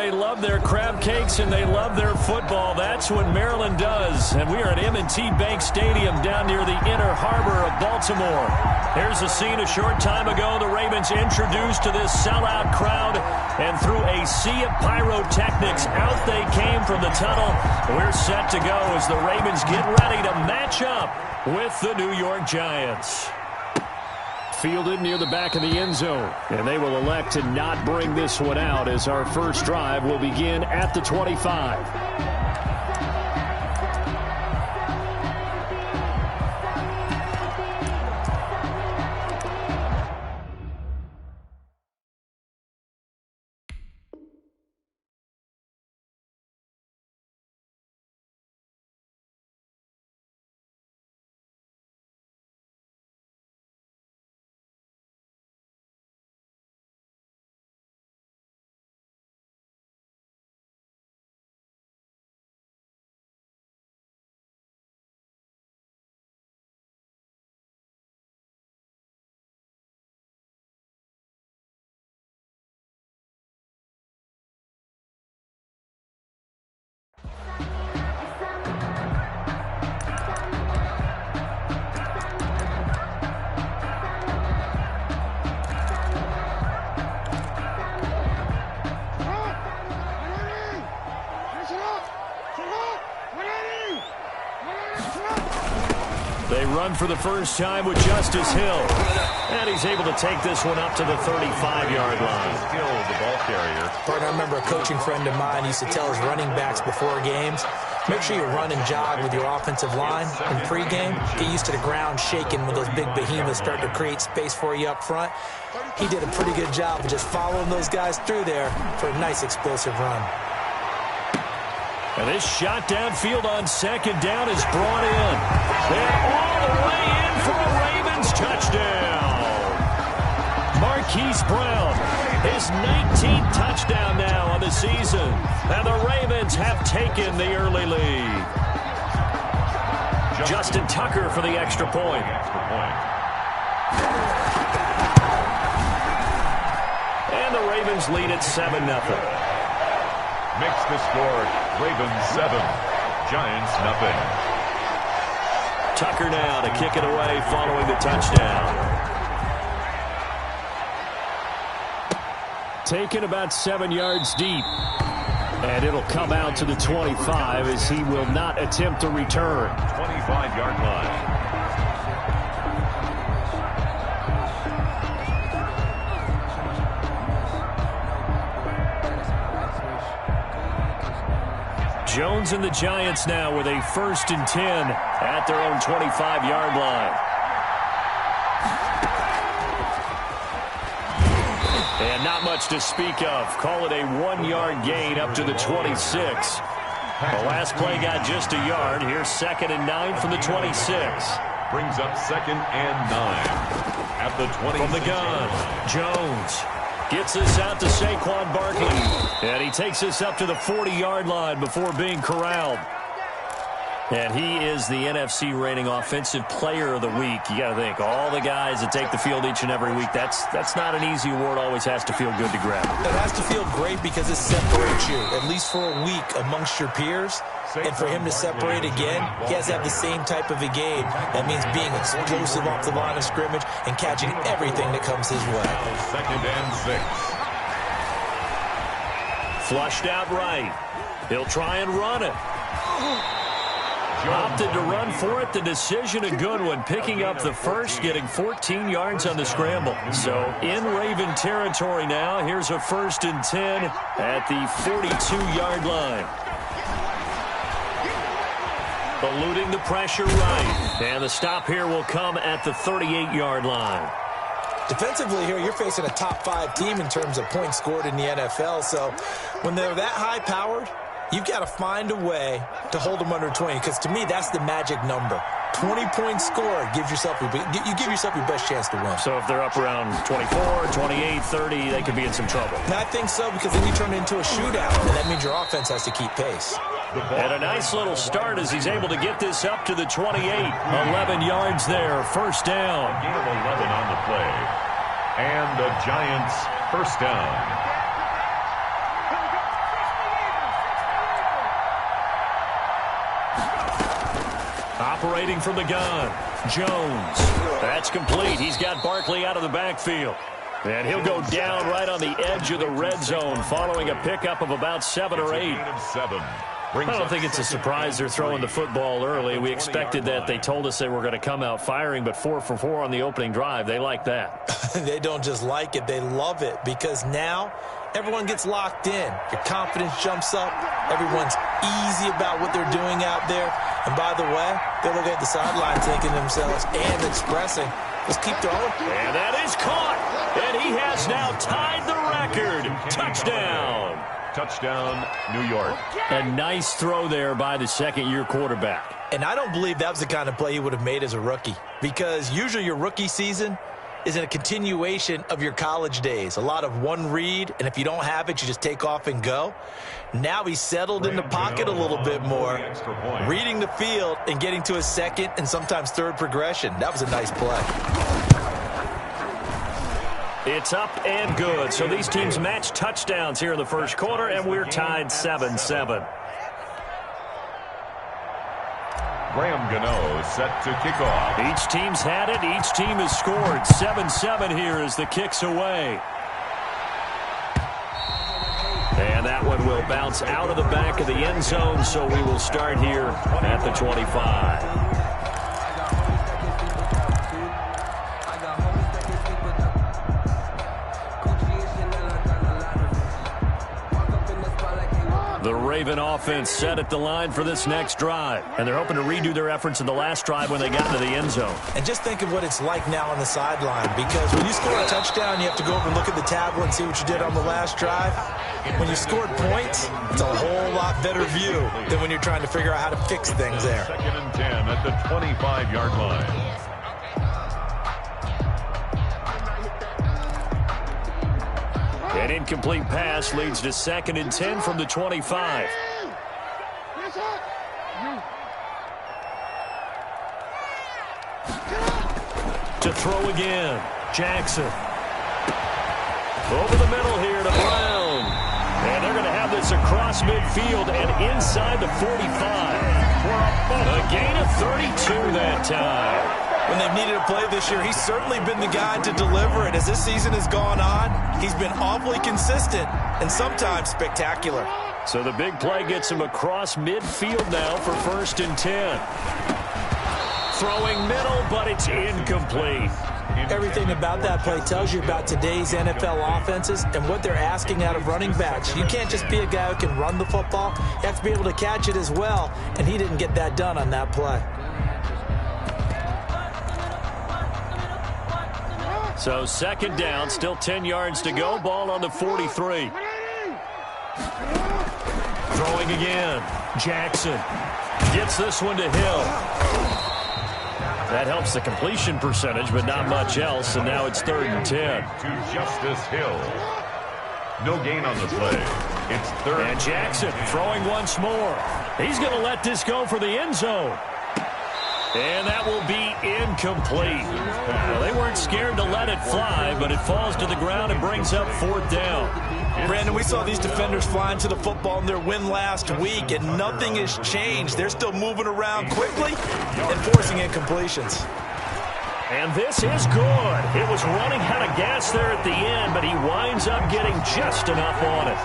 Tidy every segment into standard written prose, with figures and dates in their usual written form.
they love their crab cakes, and they love their football. That's what Maryland does. And we are at M&T Bank Stadium down near the Inner Harbor of Baltimore. Here's a scene a short time ago. The Ravens introduced to this sellout crowd, and through a sea of pyrotechnics, out they came from the tunnel. We're set to go as the Ravens get ready to match up with the New York Giants. Fielded near the back of the end zone, and they will elect to not bring this one out as our first drive will begin at the 25. They run for the first time with Justice Hill. And he's able to take this one up to the 35-yard line. Still the ball carrier. Partner, I remember a coaching friend of mine used to tell his running backs before games, make sure you run and jog with your offensive line in pregame. Get used to the ground shaking when those big behemoths start to create space for you up front. He did a pretty good job of just following those guys through there for a nice explosive run. And this shot downfield on second down is brought in. And all the way in for a Ravens touchdown. Marquise Brown, his 19th touchdown now on the season. And the Ravens have taken the early lead. Justin Tucker for the extra point. And the Ravens lead at 7-0. Makes the score Ravens 7, Giants nothing. Tucker now to kick it away following the touchdown. Taken about 7 yards deep. And it'll come out to the 25 as he will not attempt a return. 25-yard line. Jones and the Giants now with a 1st and 10 at their own 25-yard line. And not much to speak of. Call it a 1-yard gain up to the 26. The last play got just a yard. Here's 2nd and 9 from the 26. Brings up 2nd and 9 at the 26. From the gun, Jones gets this out to Saquon Barkley. And he takes this up to the 40-yard line before being corralled. And he is the NFC reigning offensive player of the week. You got to think, all the guys that take the field each and every week, that's not an easy award. Always has to feel good to grab. It has to feel great because it separates you, at least for a week, amongst your peers. And for him to separate again, he has to have the same type of a game. That means being explosive off the line of scrimmage and catching everything that comes his way. 2nd and 6. Flushed out right. He'll try and run it. Opted to run for it. The decision a good one. Picking up the first, getting 14 yards on the scramble. So in Raven territory now. Here's a 1st and 10 at the 42-yard line. Eluding the pressure right. And the stop here will come at the 38-yard line. Defensively here, you're facing a top 5 team in terms of points scored in the NFL. So when they're that high-powered, you've got to find a way to hold them under 20, because to me, that's the magic number. 20 points scored, you give yourself your best chance to win. So if they're up around 24, 28, 30, they could be in some trouble. And I think so, because then you turn it into a shootout, and that means your offense has to keep pace. And a nice little start as he's able to get this up to the 28. 11 yards there, 1st down. A gain of 11 on the play. And the Giants 1st down. Operating from the gun, Jones. That's complete. He's got Barkley out of the backfield. And he'll go down right on the edge of the red zone following a pickup of about 7 or 8. I don't think it's a surprise they're throwing the football early. We expected that. They told us they were going to come out firing, but 4 for 4 on the opening drive. They like that. They don't just like it. They love it because now everyone gets locked in. Your confidence jumps up. Everyone's easy about what they're doing out there. And by the way, they're looking at the sideline thinking to themselves and expressing, let's keep throwing. And that is caught. And he has now tied the record. Touchdown. Touchdown, New York. A nice throw there by the second-year quarterback. And I don't believe that was the kind of play he would have made as a rookie, because usually your rookie season is a continuation of your college days. A lot of one read, and if you don't have it, you just take off and go. Now he's settled in the pocket a little bit more, reading the field and getting to his second and sometimes third progression. That was a nice play. It's up and good. So these teams match touchdowns here in the first quarter, and we're tied 7-7. Graham Gano set to kick off. Each team's had it. Each team has scored. 7-7 here as the kick's away. And that one will bounce out of the back of the end zone, so we will start here at the 25. The Raven offense set at the line for this next drive, and they're hoping to redo their efforts in the last drive when they got into the end zone. And just think of what it's like now on the sideline, because when you score a touchdown, you have to go over and look at the tablet and see what you did on the last drive. When you scored points, it's a whole lot better view than when you're trying to figure out how to fix things there. 2nd and 10 at the 25-yard line. An incomplete pass leads to 2nd and 10 from the 25. To throw again, Jackson. Over the middle here to Brown. And they're going to have this across midfield and inside the 45. A gain of 32 that time. When they've needed a play this year, he's certainly been the guy to deliver it. As this season has gone on, he's been awfully consistent and sometimes spectacular. So the big play gets him across midfield now for 1st and 10. Throwing middle, but it's incomplete. Everything about that play tells you about today's NFL offenses and what they're asking out of running backs. You can't just be a guy who can run the football. You have to be able to catch it as well, and he didn't get that done on that play. So 2nd down, still 10 yards to go. Ball on the 43. Throwing again. Jackson gets this one to Hill. That helps the completion percentage, but not much else. And now it's 3rd and 10. To Justice Hill. No gain on the play. It's 3rd. And Jackson throwing once more. He's going to let this go for the end zone. And that will be incomplete. Well, they weren't scared to let it fly, but it falls to the ground and brings up 4th down. Brandon, we saw these defenders flying to the football in their win last week, and nothing has changed. They're still moving around quickly and forcing incompletions. And this is good. It was running out of gas there at the end, but he winds up getting just enough on it.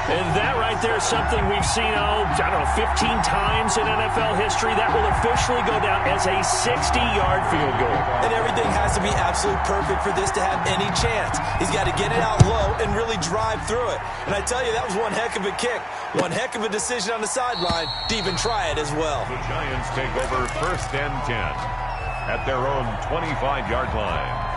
And that right there is something we've seen, 15 times in NFL history. That will officially go down as a 60-yard field goal. And everything has to be absolutely perfect for this to have any chance. He's got to get it out low and really drive through it. And I tell you, that was one heck of a kick. One heck of a decision on the sideline to even try it as well. The Giants take over 1st and 10 at their own 25-yard line.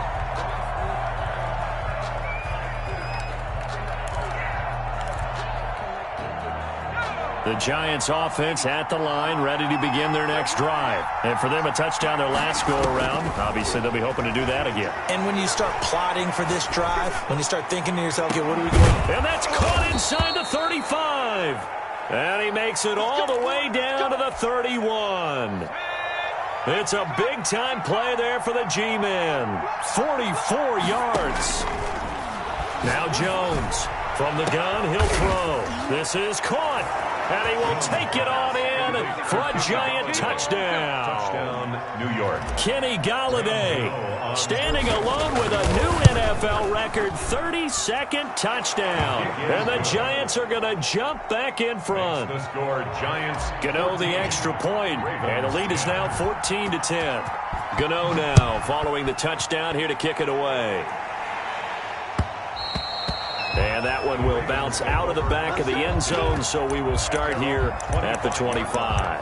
The Giants offense at the line, ready to begin their next drive. And for them, a touchdown their last go-around. Obviously, they'll be hoping to do that again. And when you start plotting for this drive, when you start thinking to yourself, okay, what are we doing? And that's caught inside the 35. And he makes it all the way down to the 31. It's a big-time play there for the G-men. 44 yards. Now Jones from the gun, he'll throw. This is caught. And he will take it on in for a Giant touchdown. Touchdown, New York. Kenny Golladay standing alone with a new NFL record 32nd touchdown. And the Giants are going to jump back in front. The score, Giants. Gano the extra point, and the lead is now 14-10. Gano now following the touchdown here to kick it away. And that one will bounce out of the back of the end zone, so we will start here at the 25.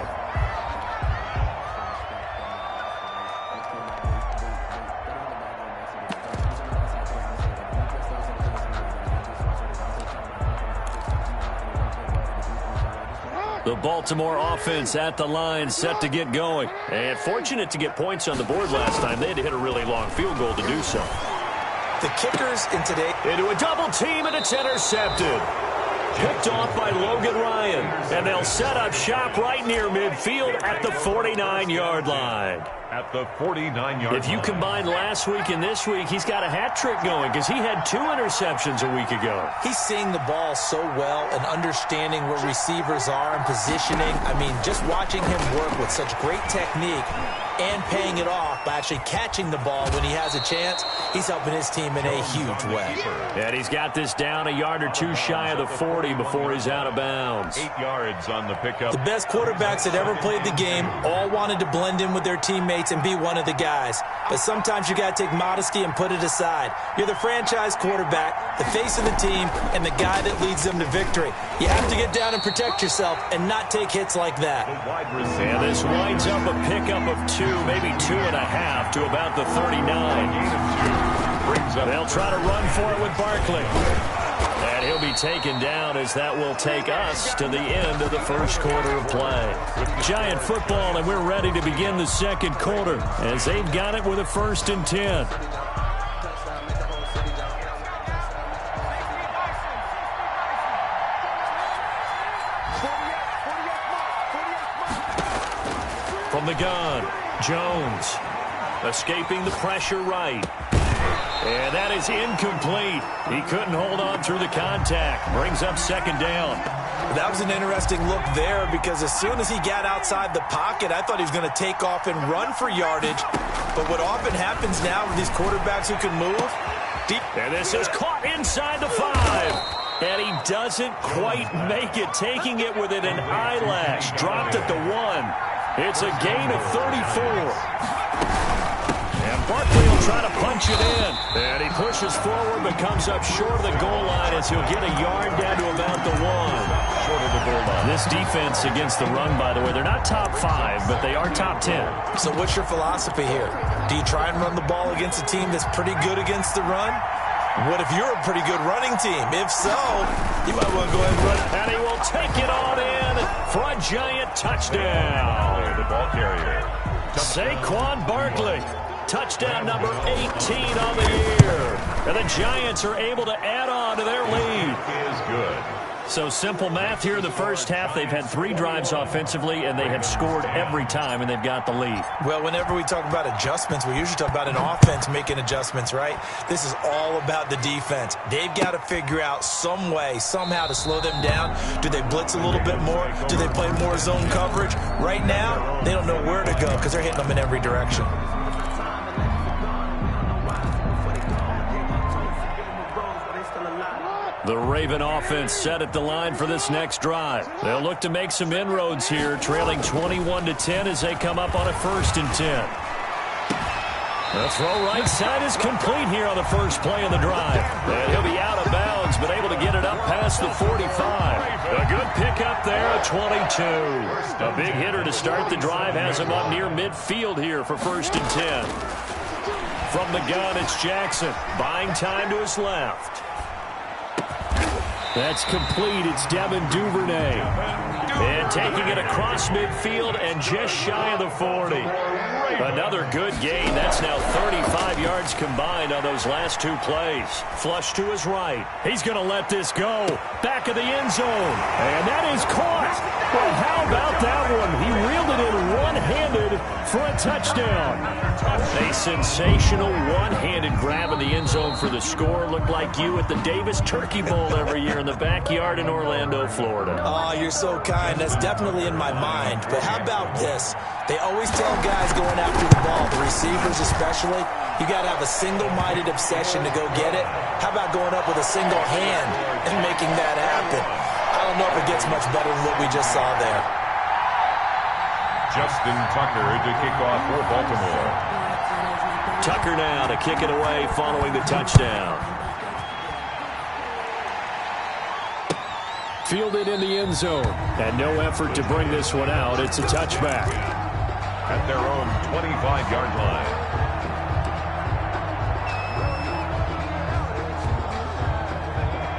The Baltimore offense at the line, set to get going. And fortunate to get points on the board last time. They had to hit a really long field goal to do so. The kickers in today. Into a double team, and it's intercepted. Picked off by Logan Ryan. And they'll set up shop right near midfield at the 49-yard line. At the 49-yard line. If you combine last week and this week, he's got a hat trick going because he had 2 interceptions a week ago. He's seeing the ball so well and understanding where receivers are and positioning. I mean, just watching him work with such great technique and paying it off by actually catching the ball when he has a chance, he's helping his team in a huge way. And he's got this down a yard or 2 shy of the 40 before he's out of bounds. 8 yards on the pickup. The best quarterbacks that ever played the game all wanted to blend in with their teammates and be one of the guys. But sometimes you got to take modesty and put it aside. You're the franchise quarterback, the face of the team, and the guy that leads them to victory. You have to get down and protect yourself and not take hits like that. And this winds up a pickup of 2, maybe 2.5 to about the 39. They'll try to run for it with Barkley. And he'll be taken down as that will take us to the end of the first quarter of play. Giant football, and we're ready to begin the second quarter as they've got it with a 1st and 10. From the gun, Jones escaping the pressure right. And that is incomplete. He couldn't hold on through the contact. Brings up 2nd down. That was an interesting look there because as soon as he got outside the pocket, I thought he was going to take off and run for yardage. But what often happens now with these quarterbacks who can move, and this is caught inside the 5. And he doesn't quite make it, taking it within an eyelash. Dropped at the 1. It's a gain of 34. Barkley will try to punch it in. And he pushes forward but comes up short of the goal line as he'll get a yard down to about the 1. Short of the goal line. This defense against the run, by the way, they're not top 5, but they are top 10. So what's your philosophy here? Do you try and run the ball against a team that's pretty good against the run? What if you're a pretty good running team? If so, you might want to go ahead and run it. And he will take it on in for a Giant touchdown. The ball carrier. Saquon Barkley. Touchdown number 18 on the year. And the Giants are able to add on to their lead. Is good. So simple math here in the first half. They've had 3 drives offensively, and they have scored every time, and they've got the lead. Well, whenever we talk about adjustments, we usually talk about an offense making adjustments, right? This is all about the defense. They've got to figure out some way, somehow to slow them down. Do they blitz a little bit more? Do they play more zone coverage? Right now, they don't know where to go because they're hitting them in every direction. The Raven offense set at the line for this next drive. They'll look to make some inroads here, trailing 21-10 as they come up on a 1st and 10. The throw right side is complete here on the first play of the drive. And he'll be out of bounds, but able to get it up past the 45. A good pickup there at 22. A big hitter to start the drive has him up near midfield here for 1st and 10. From the gun, it's Jackson, buying time to his left. That's complete. It's Devin Duvernay. And taking it across midfield and just shy of the 40. Another good gain. That's now 35 yards combined on those last 2 plays. Flush to his right. He's going to let this go. Back of the end zone. And that is caught. Well, how about that one? He reeled it in one one-handed for a touchdown. A sensational one-handed grab in the end zone for the score. Looked like you at the Davis Turkey Bowl every year in the backyard in Orlando, Florida. Oh, you're so kind. That's definitely in my mind. But how about this? They always tell guys going after the ball, the receivers especially, you got to have a single-minded obsession to go get it. How about going up with a single hand and making that happen? I don't know if it gets much better than what we just saw there. Justin Tucker to kick off for Baltimore. Tucker now to kick it away following the touchdown. Fielded in the end zone. And no effort to bring this one out. It's a touchback. At their own 25-yard line.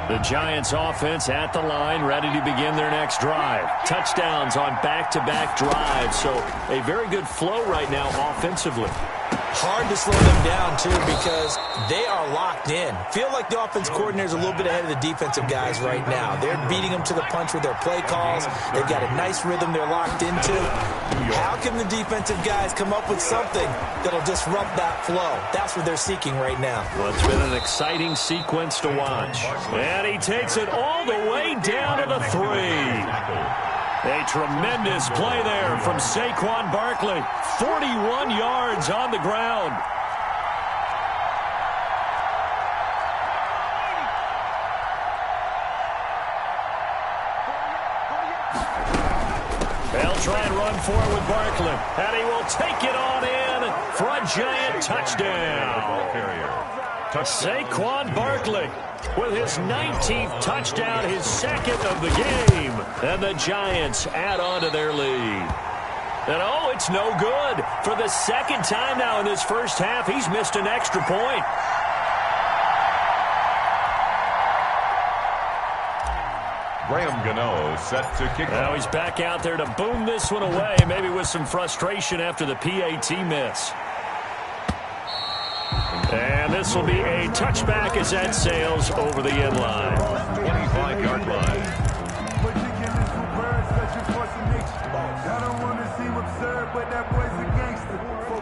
The Giants offense at the line, ready to begin their next drive. Touchdowns on back-to-back drives, so a very good flow right now offensively. Hard to slow them down, too, because they are locked in. Feel like the offense coordinator is a little bit ahead of the defensive guys right now. They're beating them to the punch with their play calls. They've got a nice rhythm they're locked into. How can the defensive guys come up with something that'll disrupt that flow? That's what they're seeking right now. Well, it's been an exciting sequence to watch. And he takes it all the way down to the 3. A tremendous play there from Saquon Barkley. 41 yards on the ground. They'll try and run for it with Barkley. And he will take it on in for a giant touchdown. Saquon Barkley with his 19th touchdown, his second of the game. And the Giants add on to their lead. And oh, it's no good. For the second time now in this first half, he's missed an extra point. Graham Gano set to kick. Now he's back out there to boom this one away, maybe with some frustration after the PAT miss. And this will be a touchback as that sails over the end line. 25-yard line.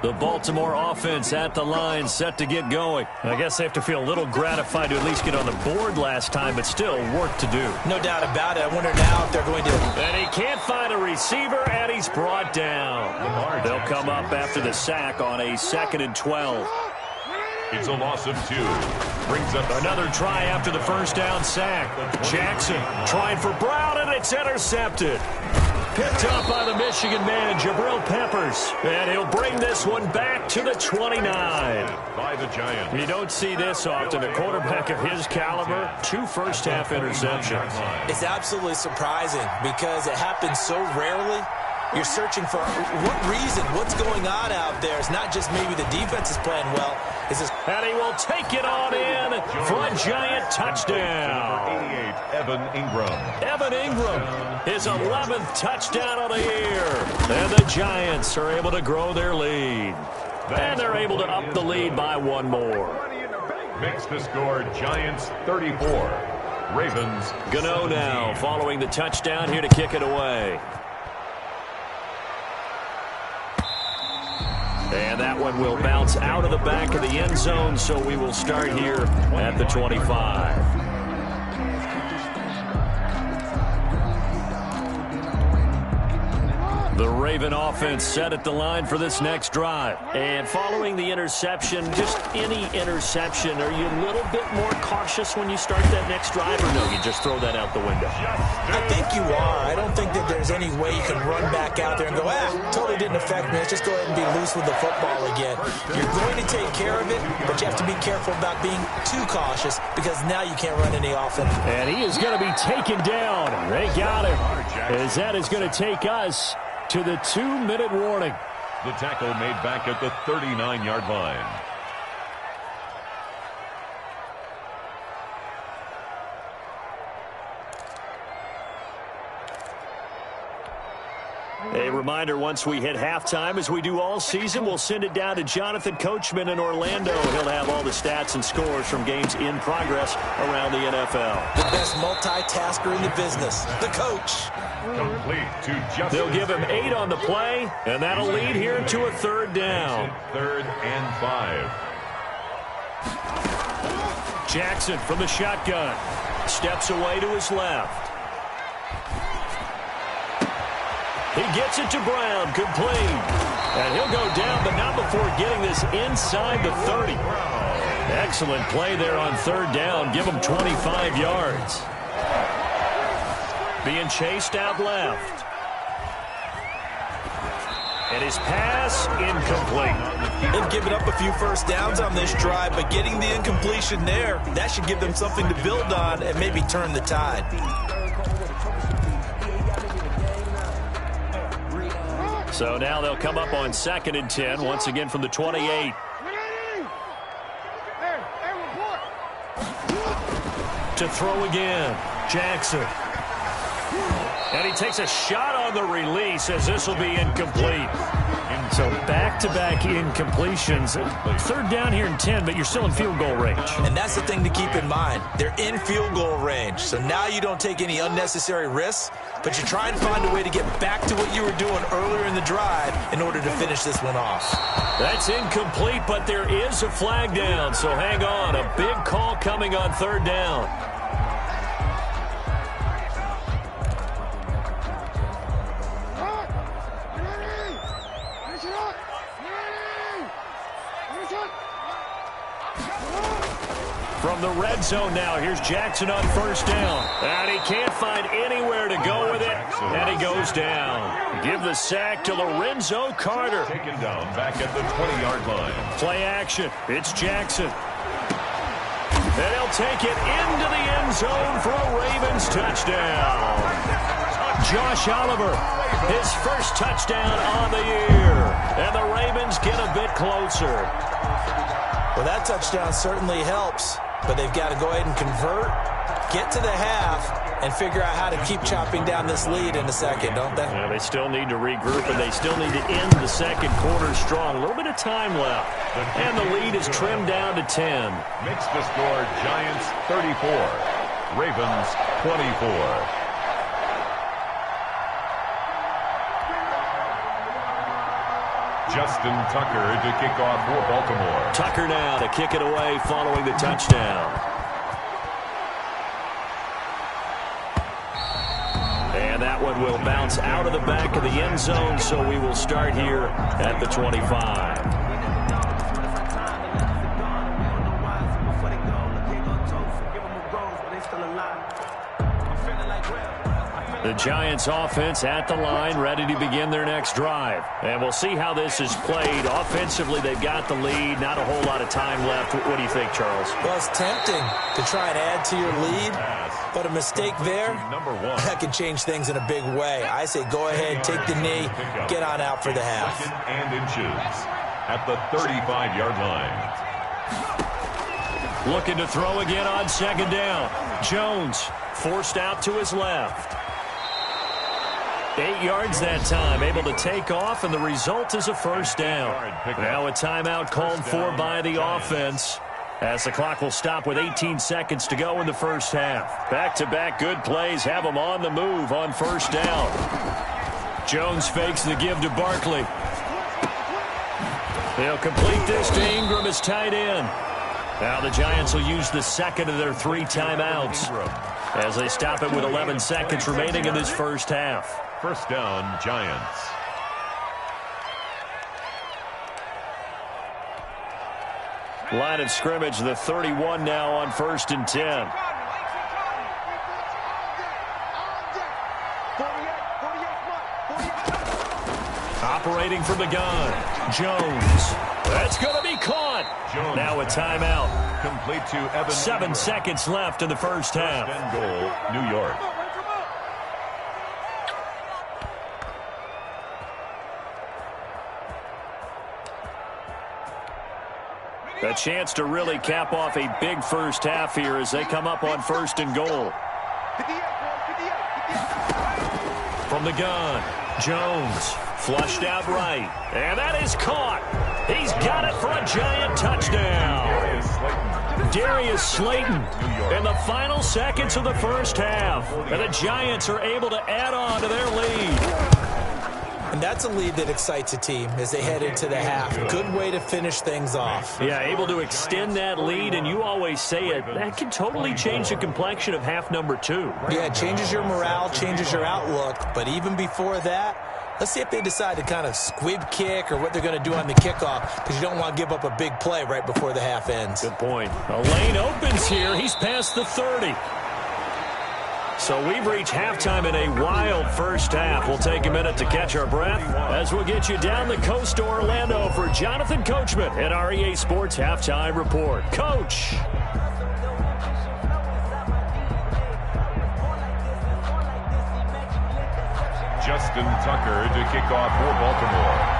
The Baltimore offense at the line set to get going. I guess they have to feel a little gratified to at least get on the board last time, but still work to do. No doubt about it. I wonder now if they're going to... And he can't find a receiver, and he's brought down. They'll come up after the sack on a 2nd and 12. It's a loss of 2. Brings up another try after the first down sack. Jackson trying for Brown, and it's intercepted. Picked up by the Michigan man, Jabril Peppers. And he'll bring this one back to the 29. By the Giants. You don't see this often. A quarterback of his caliber, 2 first-half interceptions. It's absolutely surprising because it happens so rarely. You're searching for what reason, what's going on out there. It's not just maybe the defense is playing well. And he will take it on in for a giant touchdown. Number 88, Evan Ingram. Evan Ingram, his 11th touchdown of the year. And the Giants are able to grow their lead. And they're able to up the lead by 1 more. Makes the score Giants 34. Ravens. Gano now following the touchdown here to kick it away. And that one will bounce out of the back of the end zone, so we will start here at the 25. The Raven offense set at the line for this next drive. And following the interception, just any interception, are you a little bit more cautious when you start that next drive, or no, you just throw that out the window? I think you are. I don't think that there's any way you can run back out there and go, totally didn't affect me. Let's just go ahead and be loose with the football again. You're going to take care of it, but you have to be careful about being too cautious because now you can't run any offense. And he is going to be taken down. They got him. As that is going to take us to the 2-minute warning. The tackle made back at the 39-yard line. A reminder, once we hit halftime, as we do all season, we'll send it down to Jonathan Coachman in Orlando. He'll have all the stats and scores from games in progress around the NFL. The best multitasker in the business, the coach. Complete to Justin. They'll give him 8 on the play, and that'll lead here to a third down. 3rd and 5. Jackson from the shotgun. Steps away to his left. He gets it to Brown, complete. And he'll go down, but not before getting this inside the 30. Excellent play there on third down. Give him 25 yards. Being chased out left. And his pass incomplete. They've given up a few first downs on this drive, but getting the incompletion there, that should give them something to build on and maybe turn the tide. So now they'll come up on 2nd and 10, once again from the 28. To throw again, Jackson. And he takes a shot on the release as this will be incomplete. So back-to-back incompletions. 3rd down here and 10, but you're still in field goal range. And that's the thing to keep in mind. They're in field goal range. So now you don't take any unnecessary risks, but you try and find a way to get back to what you were doing earlier in the drive in order to finish this one off. That's incomplete, but there is a flag down. So hang on. A big call coming on 3rd down. From the red zone now, here's Jackson on 1st down. And he can't find anywhere to go with it, and he goes down. Give the sack to Lorenzo Carter. Taken down back at the 20-yard line. Play action. It's Jackson. And he'll take it into the end zone for a Ravens touchdown. Josh Oliver, his first touchdown on the year. And the Ravens get a bit closer. Well, that touchdown certainly helps, but they've got to go ahead and convert, get to the half, and figure out how to keep chopping down this lead in a second, don't they? Yeah, they still need to regroup, and they still need to end the second quarter strong. A little bit of time left, and the lead is trimmed down to 10. Makes the score Giants 34, Ravens 24. Justin Tucker to kick off for Baltimore. Tucker now to kick it away following the touchdown. And that one will bounce out of the back of the end zone, so we will start here at the 25. The Giants offense at the line, ready to begin their next drive. And we'll see how this is played. Offensively, they've got the lead. Not a whole lot of time left. What do you think, Charles? Well, it's tempting to try and add to your lead, but a mistake there, that can change things in a big way. I say go ahead, take the knee, get on out for the half. 2nd and inches at the 35-yard line. Looking to throw again on 2nd down. Jones forced out to his left. 8 yards that time, able to take off, and the result is a 1st down. Now a timeout called for by the offense, as the clock will stop with 18 seconds to go in the first half. Back-to-back good plays have them on the move on 1st down. Jones fakes the give to Barkley. They'll complete this to Ingram as tight end. Now the Giants will use the second of their 3 timeouts as they stop it with 11 seconds remaining in this first half. 1st down, Giants. Line of scrimmage, the 31 now on 1st and 10. Operating from the gun, Jones. That's going to be caught. Jones. Now a timeout. Complete to Evan. 7 seconds left in the first half. 1st and goal, New York. A chance to really cap off a big first half here as they come up on 1st and goal. From From the gun, Jones flushed out right. And that is caught. He's got it for a Giant touchdown. Darius Slayton in the final seconds of the first half. And the Giants are able to add on to their lead. And that's a lead that excites a team as they head into the half. Good way to finish things off. Yeah, able to extend that lead, and you always say it, that can totally change the complexion of half number 2. Yeah, it changes your morale, changes your outlook. But even before that, let's see if they decide to kind of squib kick or what they're going to do on the kickoff, because you don't want to give up a big play right before the half ends. Good point. A lane opens here. He's past the 30. So we've reached halftime in a wild first half. We'll take a minute to catch our breath as we'll get you down the coast to Orlando for Jonathan Coachman at our EA Sports Halftime Report. Coach. Justin Tucker to kick off for Baltimore.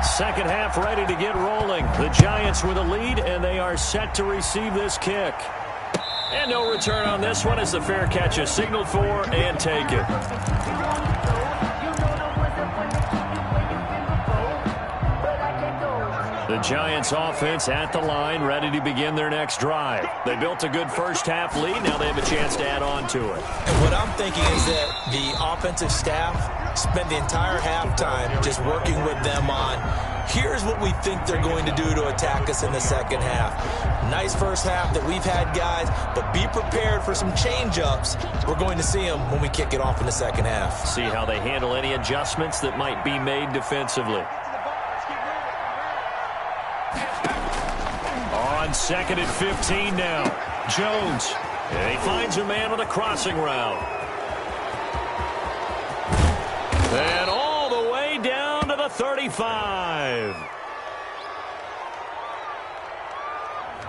Second half ready to get rolling. The Giants with a lead, and they are set to receive this kick. And no return on this one as the fair catch is signaled for and taken. The Giants offense at the line, ready to begin their next drive. They built a good first half lead. Now they have a chance to add on to it. And what I'm thinking is that the offensive staff spent the entire halftime just working with them on, here's what we think they're going to do to attack us in the second half. Nice first half that we've had, guys, but be prepared for some change-ups. We're going to see them when we kick it off in the second half. See how they handle any adjustments that might be made defensively. On second and 15 now. Jones. And he finds a man on a crossing route. And all the way down to the 35.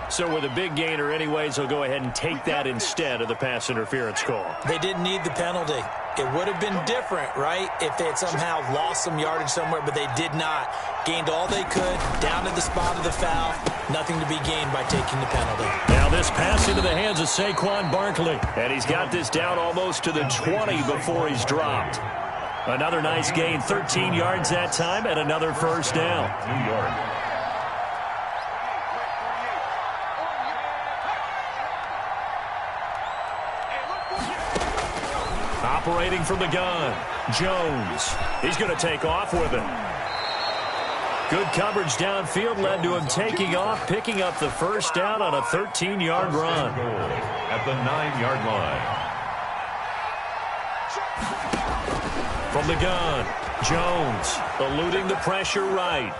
So with a big gainer anyways, they'll go ahead and take that instead of the pass interference call. They didn't need the penalty. It would have been different, right, if they had somehow lost some yardage somewhere, but they did not. Gained all they could, down to the spot of the foul. Nothing to be gained by taking the penalty. Now this pass into the hands of Saquon Barkley. And he's got this down almost to the 20 before he's dropped. Another nice gain, 13 yards that time, and another first down. New York. Operating from the gun, Jones. He's going to take off with it. Good coverage downfield led to him taking off, picking up the first down on a 13-yard run. At the 9-yard line. From the gun, Jones eluding the pressure right.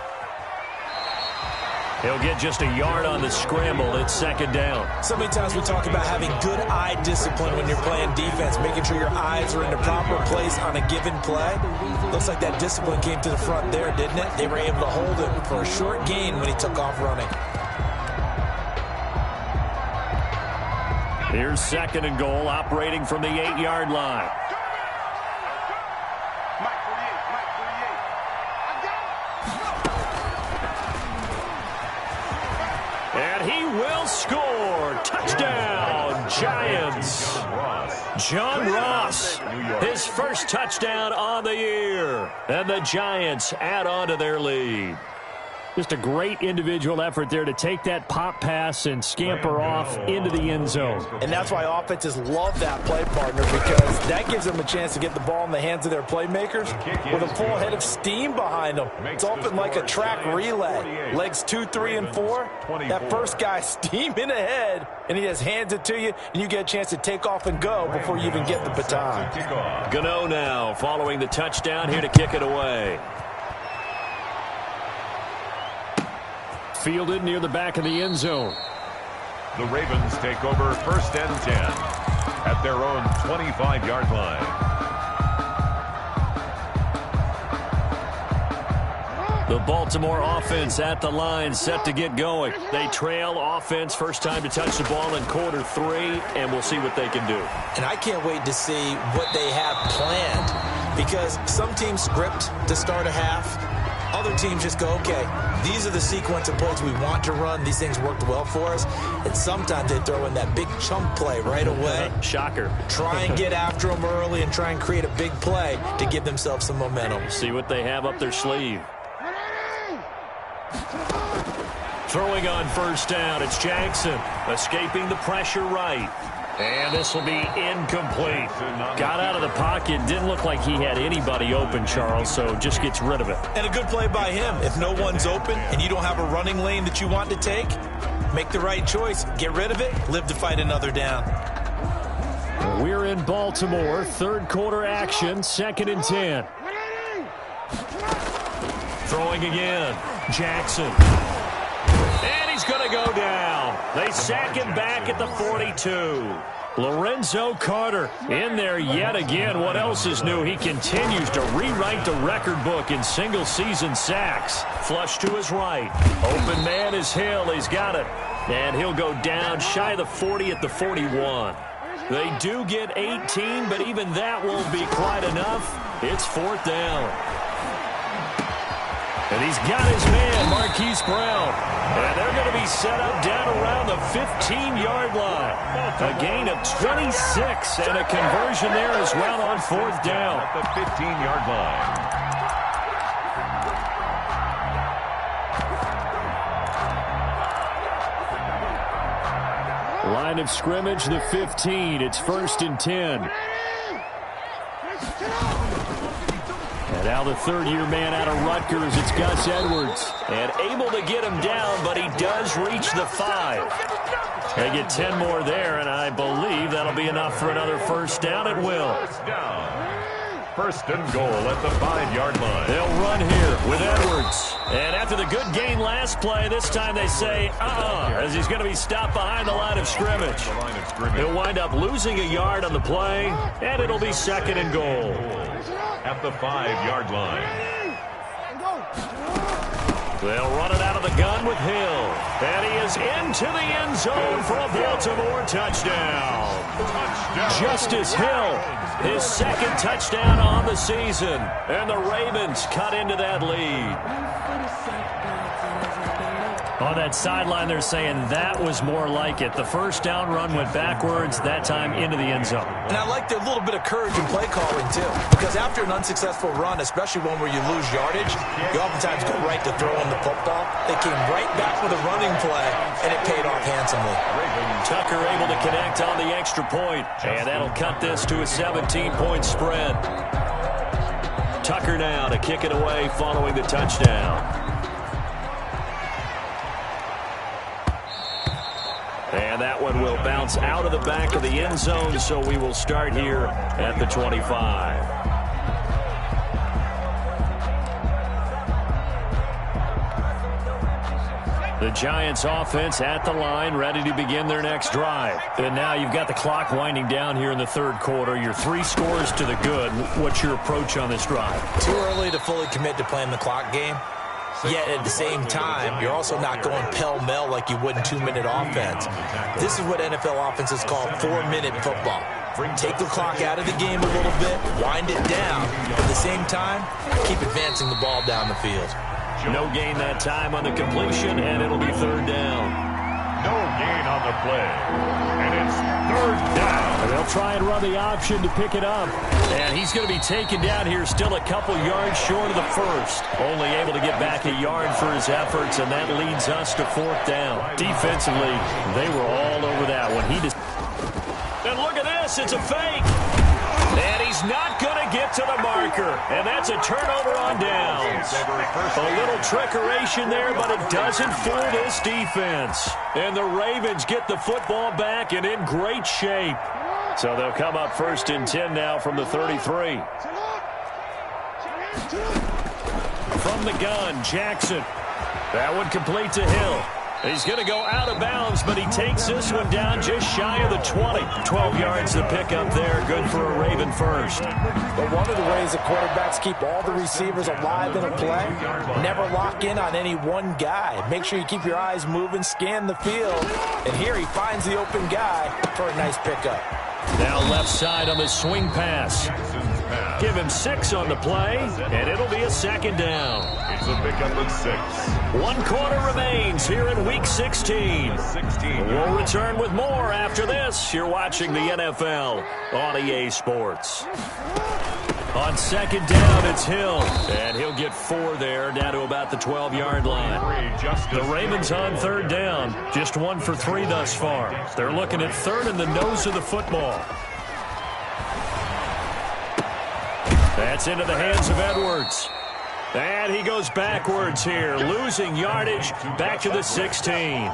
He'll get just a yard on the scramble. It's second down. So many times we talk about having good eye discipline when you're playing defense, making sure your eyes are in the proper place on a given play. Looks like that discipline came to the front there, didn't it? They were able to hold him for a short gain when he took off running. Here's second and goal, operating from the 8-yard line. And he will score. Touchdown, Giants. John Ross, his first touchdown on the year. And the Giants add on to their lead. Just a great individual effort there to take that pop pass and scamper off into the end zone. And that's why offenses love that play, partner, because that gives them a chance to get the ball in the hands of their playmakers with a full head of steam behind them. It's often like a track relay. Legs 2, 3, and 4. That first guy steaming ahead, and he just hands it to you, and you get a chance to take off and go before you even get the baton. Gano now following the touchdown here to kick it away. Fielded near the back of the end zone. The Ravens take over first and 10 at their own 25-yard line. The Baltimore offense at the line, set to get going. They trail offense, first time to touch the ball in quarter 3, and we'll see what they can do. And I can't wait to see what they have planned, because some teams script to start a half. Other teams just go, okay, these are the sequence of plays we want to run. These things worked well for us. And sometimes they throw in that big chunk play right away. Shocker. Try and get after them early and try and create a big play to give themselves some momentum. See what they have up their sleeve. Throwing on first down, it's Jackson. Escaping the pressure right. And this will be incomplete. Got out of the pocket. Didn't look like he had anybody open, Charles, so just gets rid of it. And a good play by him. If no one's open and you don't have a running lane that you want to take, make the right choice. Get rid of it. Live to fight another down. We're in Baltimore. Third quarter action. 2nd and 10. Throwing again. Jackson. And he's going to go down. They sack him back at the 42. Lorenzo Carter in there yet again. What else is new? He continues to rewrite the record book in single-season sacks. Flush to his right. Open man is Hill. He's got it. And he'll go down shy of the 40 at the 41. They do get 18, but even that won't be quite enough. It's 4th down. And he's got his man, Marquise Brown. And they're going to be set up down around the 15-yard line. A gain of 26 and a conversion there as well on 4th down. At the 15-yard line. Line of scrimmage, the 15. It's 1st and 10. And now the third-year man out of Rutgers, it's Gus Edwards. And able to get him down, but he does reach the 5. They get 10 more there, and I believe that'll be enough for another first down. It will. First down. 1st and goal at the 5-yard line. They'll run here with Edwards. And after the good gain last play, this time they say, as he's going to be stopped behind the line of scrimmage. He'll wind up losing a yard on the play, and it'll be 2nd and goal. At the 5-yard line. They'll run it out of the gun with Hill. And he is into the end zone for a Baltimore touchdown. Justice Hill, his 2nd touchdown on the season. And the Ravens cut into that lead. On that sideline, they're saying that was more like it. The first down run went backwards, that time into the end zone. And I like their little bit of courage in play calling, too. Because after an unsuccessful run, especially one where you lose yardage, you oftentimes go right to throwing the football. They came right back with a running play, and it paid off handsomely. Tucker able to connect on the extra point, and that'll cut this to a 17-point spread. Tucker now to kick it away following the touchdown. And that one will bounce out of the back of the end zone, so we will start here at the 25. The Giants offense at the line, ready to begin their next drive. And now you've got the clock winding down here in the third quarter. You're 3 scores to the good. What's your approach on this drive? Too early to fully commit to playing the clock game. Yet at the same time, you're also not going pell-mell like you would in 2-minute offense. This is what NFL offenses call 4-minute football. Take the clock out of the game a little bit, wind it down. At the same time, keep advancing the ball down the field. No gain that time on the completion, and it'll be 3rd down. No gain on the play. And it's 3rd down. And they'll try and run the option to pick it up. And he's going to be taken down here still a couple yards short of the first. Only able to get back a yard for his efforts, and that leads us to 4th down. Defensively, they were all over that one. And look at this. It's a fake. And he's not going to get to the marker. And that's a turnover on downs. A little trickeration there, but it doesn't fool this defense. And the Ravens get the football back and in great shape. So they'll come up 1st and 10 now from the 33. From the gun, Jackson. That one complete to Hill. He's going to go out of bounds, but he takes this one down just shy of the 20. 12 yards to pick up there. Good for a Raven first. But one of the ways that quarterbacks keep all the receivers alive in a play, never lock in on any one guy. Make sure you keep your eyes moving, scan the field. And here he finds the open guy for a nice pickup. Now left side on the swing pass. Give him 6 on the play, and it'll be a second down. It's a pickup of 6. 1 quarter remains here in Week 16. We'll return with more after this. You're watching the NFL on EA Sports. On second down, it's Hill, and he'll get 4 there, down to about the 12-yard line. The Ravens on third down, just 1 for 3 thus far. They're looking at third in the nose of the football. That's into the hands of Edwards. And he goes backwards here, losing yardage back to the 16.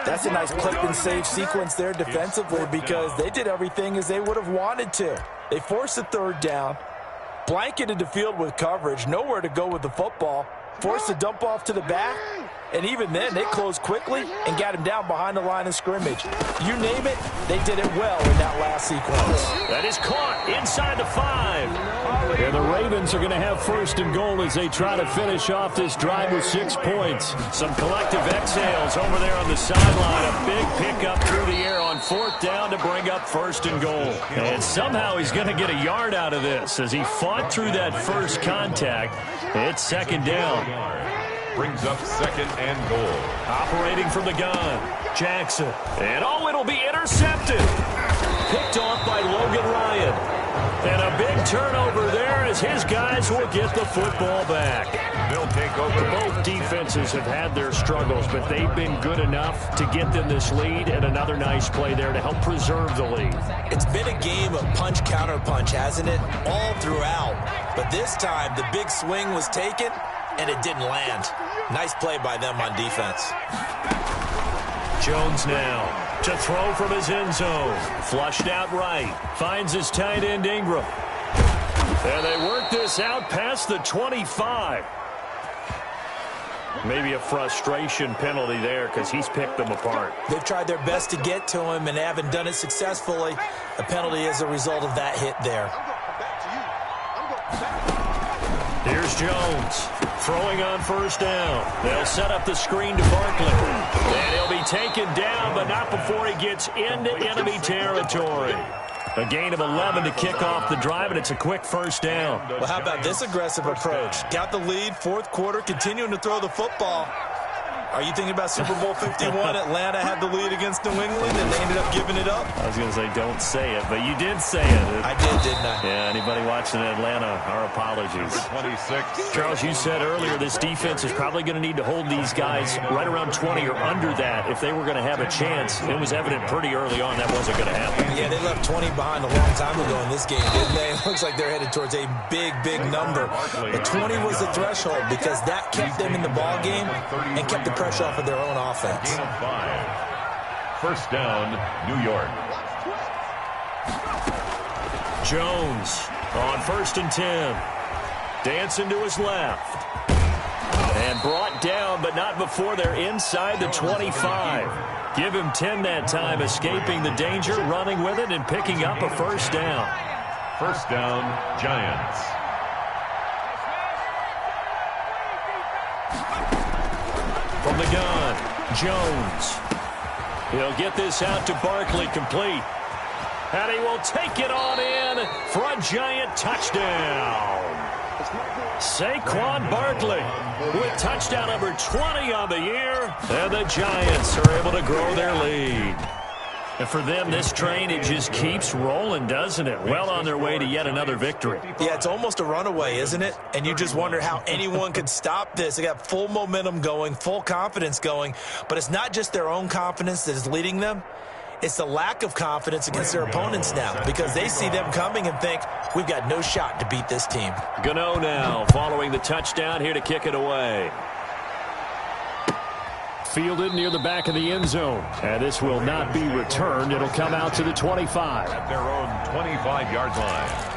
That's a nice clip and save sequence there defensively because they did everything as they would have wanted to. They forced the third down, blanketed the field with coverage, nowhere to go with the football, forced the dump off to the back, and even then they closed quickly and got him down behind the line of scrimmage. You name it, they did it well in that last sequence. That is caught inside the 5. And the Ravens are going to have first and goal as they try to finish off this drive with 6 points. Some collective exhales over there on the sideline. A big pickup through the air on 4th down to bring up first and goal. And somehow he's going to get a yard out of this as he fought through that first contact. It's second down. Brings up second and goal. Operating from the gun, Jackson. And it'll be intercepted. Picked off by Logan Ryan. And a big turnover there as his guys will get the football back. They'll take over. Both defenses have had their struggles, but they've been good enough to get them this lead, and another nice play there to help preserve the lead. It's been a game of punch-counter-punch, hasn't it? All throughout. But this time, the big swing was taken, and it didn't land. Nice play by them on defense. Jones now to throw from his end zone. Flushed out right. Finds his tight end Ingram. And they work this out past the 25. Maybe a frustration penalty there because he's picked them apart. They've tried their best to get to him and haven't done it successfully. A penalty is a result of that hit there. Here's Jones. Throwing on first down. They'll set up the screen to Barkley. And he'll be taken down, but not before he gets into enemy territory. A gain of 11 to kick off the drive, and it's a quick first down. Well, how about this aggressive approach? Got the lead, 4th quarter, continuing to throw the football. Are you thinking about Super Bowl 51? Atlanta had the lead against New England, and they ended up giving it up? I was going to say, don't say it, but you did say it. I did, didn't I? Yeah, anybody watching Atlanta, our apologies. 26. Charles, you said earlier this defense is probably going to need to hold these guys right around 20 or under that if they were going to have a chance. It was evident pretty early on that wasn't going to happen. Yeah, they left 20 behind a long time ago in this game, didn't they? It looks like they're headed towards a big, big number. But 20 was the threshold because that kept them in the ball game and kept the pressure off of their own offense. Gain of 5. First down, New York. Jones on 1st and 10. Dancing to his left. And brought down, but not before they're inside the 25. Give him 10 that time, escaping the danger, running with it, and picking up a first down. First down, Giants. From the gun, Jones. He'll get this out to Barkley, complete. And he will take it on in for a Giant touchdown. Saquon Barkley with touchdown number 20 on the year. And the Giants are able to grow their lead. And for them, this train, it just keeps rolling, doesn't it? Well on their way to yet another victory. Yeah, it's almost a runaway, isn't it? And you just wonder how anyone could stop this. They got full momentum going, full confidence going. But it's not just their own confidence that is leading them. It's the lack of confidence against their opponents now because they see them coming and think, we've got no shot to beat this team. Gano now following the touchdown here to kick it away. Fielded near the back of the end zone. And this will not be returned. It'll come out to the 25. At their own 25-yard line.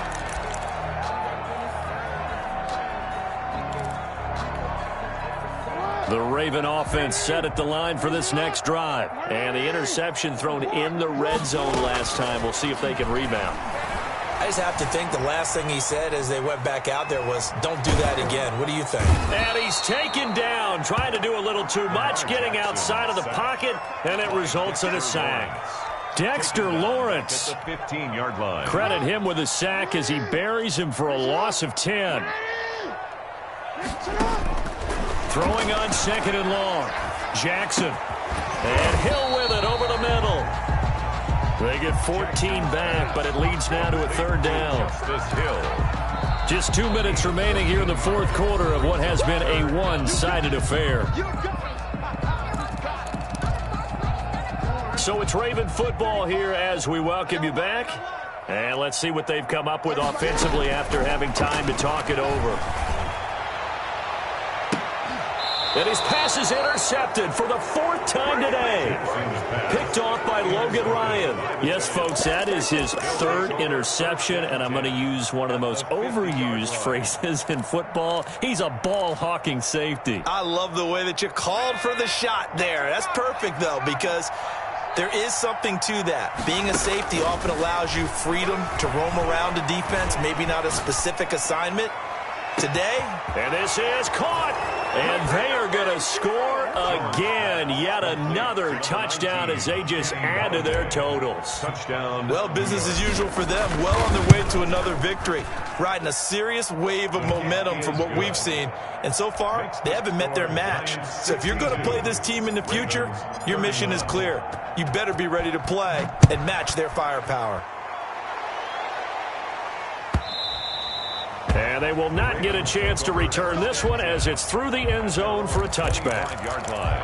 The Raven offense set at the line for this next drive. And the interception thrown in the red zone last time. We'll see if they can rebound. I just have to think the last thing he said as they went back out there was, don't do that again. What do you think? And he's taken down, trying to do a little too much, getting outside of the pocket, and it results in a sack. Dexter Lawrence. At the 15-yard line. Credit him with a sack as he buries him for a loss of 10. Throwing on 2nd and long. Jackson. And Hill with it over the middle. They get 14 back, but it leads now to a 3rd down. Justice Hill. Just 2 minutes remaining here in the 4th quarter of what has been a one-sided affair. So it's Raven football here as we welcome you back. And let's see what they've come up with offensively after having time to talk it over. And his pass is intercepted for the 4th time today. Picked off by Logan Ryan. Yes, folks, that is his 3rd interception, and I'm going to use one of the most overused phrases in football. He's a ball-hawking safety. I love the way that you called for the shot there. That's perfect, though, because there is something to that. Being a safety often allows you freedom to roam around a defense, maybe not a specific assignment. Today, and this is caught, and they are going to score again. Yet another touchdown as they just add to their totals. Touchdown. Well, business as usual for them. Well on their way to another victory. Riding a serious wave of momentum from what we've seen. And so far, they haven't met their match. So if you're going to play this team in the future, your mission is clear. You better be ready to play and match their firepower. And they will not get a chance to return this one as it's through the end zone for a touchback. 5-yard line.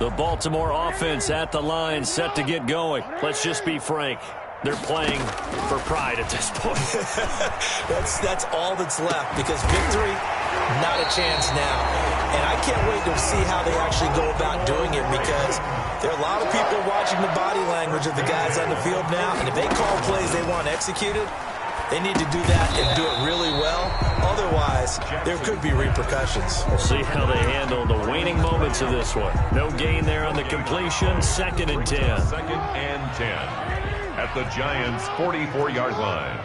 The Baltimore offense at the line, set to get going. Let's just be frank. They're playing for pride at this point. That's all that's left, because victory, not a chance now. And I can't wait to see how they actually go about doing it, because there are a lot of people watching the body language of the guys on the field now, and if they call plays they want executed, they need to do that and do it really well. Otherwise, there could be repercussions. We'll see how they handle the waning moments of this one. No gain there on the completion. 2nd and 10. 2nd and 10 at the Giants' 44-yard line.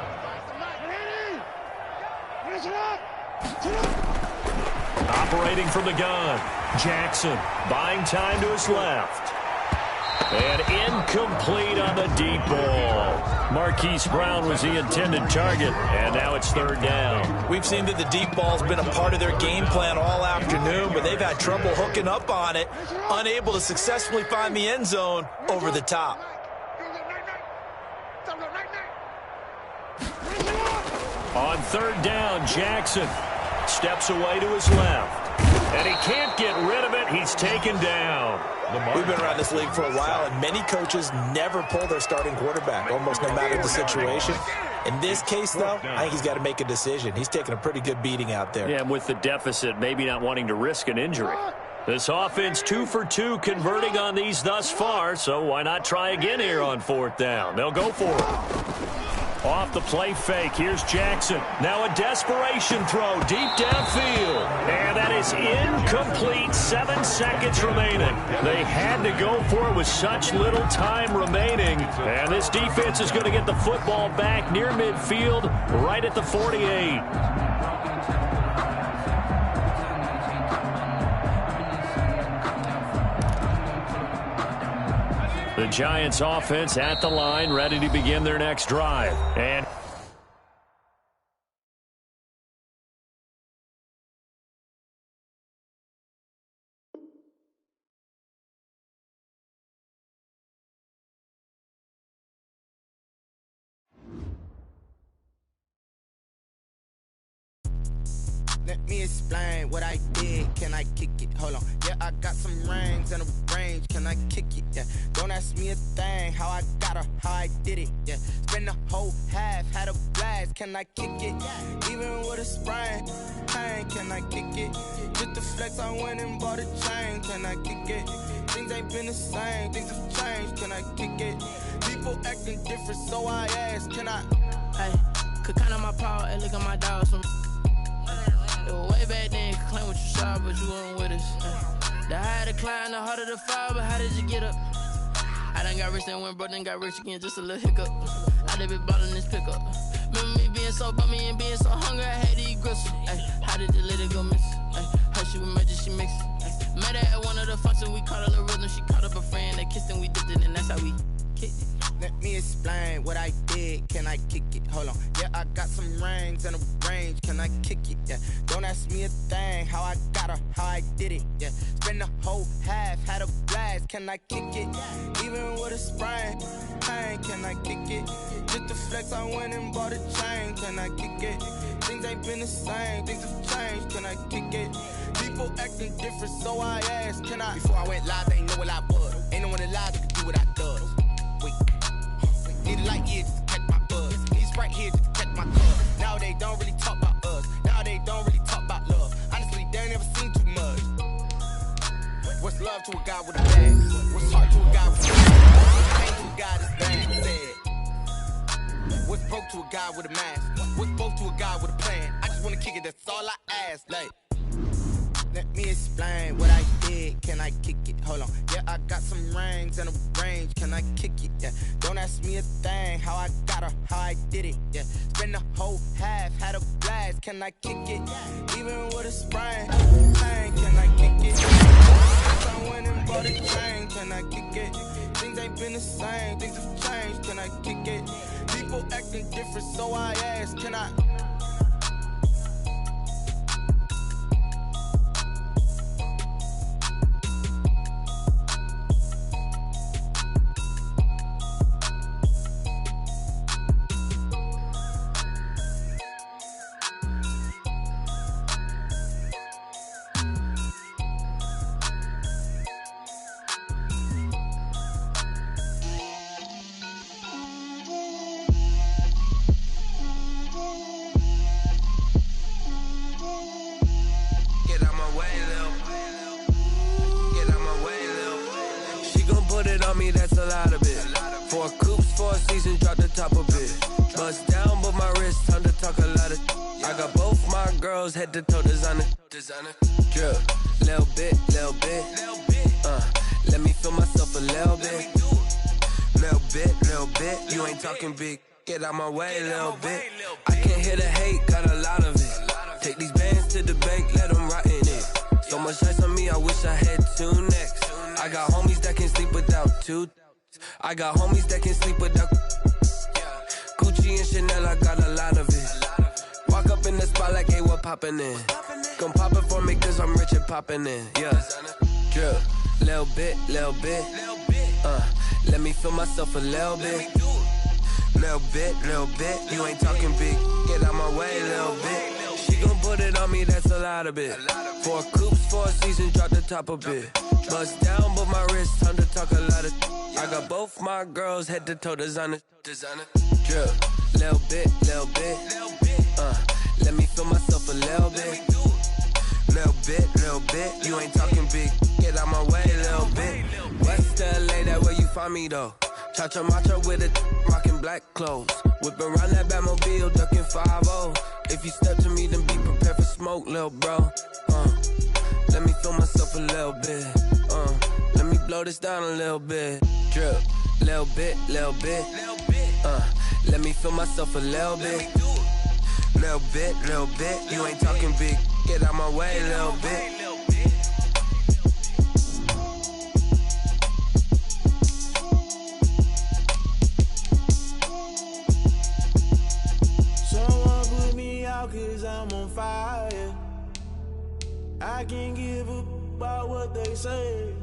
Operating from the gun. Jackson buying time to his left. And incomplete on the deep ball. Marquise Brown was the intended target, and now it's 3rd down. We've seen that the deep ball's been a part of their game plan all afternoon, but they've had trouble hooking up on it, unable to successfully find the end zone over the top. On 3rd down, Jackson steps away to his left. And he can't get rid of it. He's taken down. We've been around this league for a while, and many coaches never pull their starting quarterback, almost no matter the situation. In this case, though, I think he's got to make a decision. He's taking a pretty good beating out there. Yeah, and with the deficit, maybe not wanting to risk an injury. This offense 2 for 2 converting on these thus far, so why not try again here on 4th down? They'll go for it. Off the play fake, here's Jackson. Now a desperation throw deep downfield. And that is incomplete. 7 seconds remaining. They had to go for it with such little time remaining. And this defense is going to get the football back near midfield, right at the 48. The Giants offense at the line, ready to begin their next drive. And let me explain what I did. Can I kick it? Hold on. Yeah, I got some rings and a range. Can I kick it? Yeah. Don't ask me a thing. How I got her, how I did it. Yeah. Spend the whole half, had a blast. Can I kick it? Even with a sprain. Pain, can I kick it? Just the flex, I went and bought a chain. Can I kick it? Things ain't been the same. Things have changed. Can I kick it? People acting different, so I ask. Can I? Hey, could count on my power and look at my dogs from. Way back then, you could claim what you saw, but you weren't with us. The higher the climb, the harder the fall, but how did you get up? I done got rich and went broke, then got rich again, just a little hiccup. I done been ballin' this pickup. Remember me being so bummy and being so hungry, I had to eat gristle. Ay, how did the lady go miss? Ay, hush she with magic, she mix it. Met her at one of the functions, we caught her the rhythm. She caught up a friend, they kissed and we dipped it, and that's how we kicked it. Let me explain what I did. Can I kick it? Hold on. Yeah, I got some rings and a range. Can I kick it? Yeah. Don't ask me a thing. How I got her, how I did it. Yeah. Spend the whole half, had a blast. Can I kick it? Even with a sprain. Pain, can I kick it? Just to flex, I went and bought a chain. Can I kick it? Things ain't been the same. Things have changed. Can I kick it? People acting different, so I asked, can I? Before I went live, they ain't know what I was. Ain't no one alive that could do what I does. Wait. Need a light here just to catch my buzz. Need right here just to catch my cuz. Now they don't really talk about us. Now they don't really talk about love. Honestly, they ain't never seen too much. What's love to a guy with a bag? What's heart to a guy with a bag? What's pain to a guy that's bad? Said. What's broke to a guy with a mask? What's both to a guy with a plan? I just wanna kick it, that's all I ask. Like, let me explain what I did. Can I kick it? Hold on. Yeah, I got some rings and a range. Can I kick it? Yeah. Don't ask me a thing. How I got her, how I did it. Yeah. Spend the whole half, had a blast. Can I kick it? Even with a sprain. Pain, can I kick it? I went and bought a chain. Can I kick it? Things ain't been the same. Things have changed. Can I kick it? People acting different, so I asked, can I? That's a lot of it. 4 coops, 4 seasons, drop the top of it. Bust down, but my wrist, time to talk a lot of. I got both my girls head to toe designer. Drip, little bit. Let me feel myself a little bit. Little bit. You ain't talking big. Get out my way, little bit. I can't hear the hate, got a lot of it. Take these bands to the bank, let them rot in it. So much ice on me, I wish I had 2 necks. I got homies that can sleep without 2. I got homies that can sleep without Gucci and Chanel, I got a lot of it. Walk up in the spot like, hey, what poppin' in? Come pop it for me, cause I'm rich and poppin' in. Yeah, drip, little bit. Let me feel myself a little bit. Little bit. You ain't talking big. Get out my way, little bit. She gon' put it on me, that's a lot of it. 4 coops, 4 seasons, drop the top of it. Bust down, but my wrist, time to talk a lot of. I got both my girls head to toe designer. Drip, little bit. Let me feel myself a little bit. Little bit. You ain't talking big. Get out my way, little bit. West LA, that where you find me though. Cha-cha macho with it, rockin' black clothes. Whip around that Batmobile, ducking 5-0. If you step to me, then be prepared for smoke, little bro. Let me feel myself a little bit. Let me blow this down a little bit. Drip, little bit. Let me feel myself a little bit. Little bit. You ain't talking big. Get out my way, little bit. Someone put me out 'cause I'm on fire. I can't give a about what they say.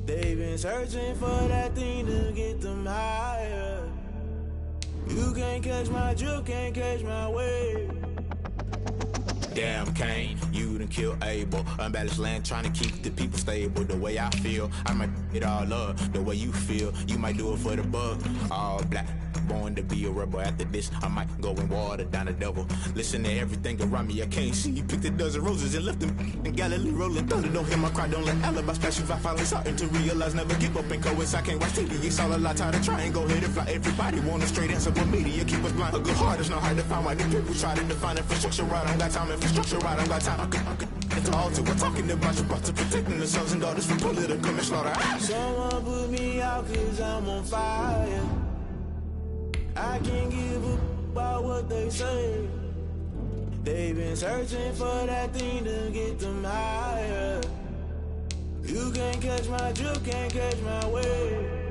They've been searching for that thing to get them higher. You can't catch my drift, can't catch my wave. Damn, Kane, you done killed Abel. Unbalanced land, trying to keep the people stable. The way I feel, I might it all up. The way you feel, you might do it for the bug. All black, born to be a rebel. After this, I might go and water down the devil. Listen to everything around me, I can't see. Picked a dozen roses and left them in Galilee rolling thunder. Don't hear my cry, don't let alibis pass you. I finally starting to realize, never give up and coast. I can't watch TV, it's all a lot. Tired of trying, go ahead and fly. Everybody want a straight answer, but media keep us blind. A good heart is not hard to find. Why the people try to define infrastructure right? I don't got time, infrastructure right, I don't got time. I could it's all to we're talking about your to protecting the sons and daughters from political and slaughter. Someone put me out 'cause I'm on fire. I can't give a about what they say. They've been searching for that thing to get them higher. You can't catch my drift, can't catch my wave.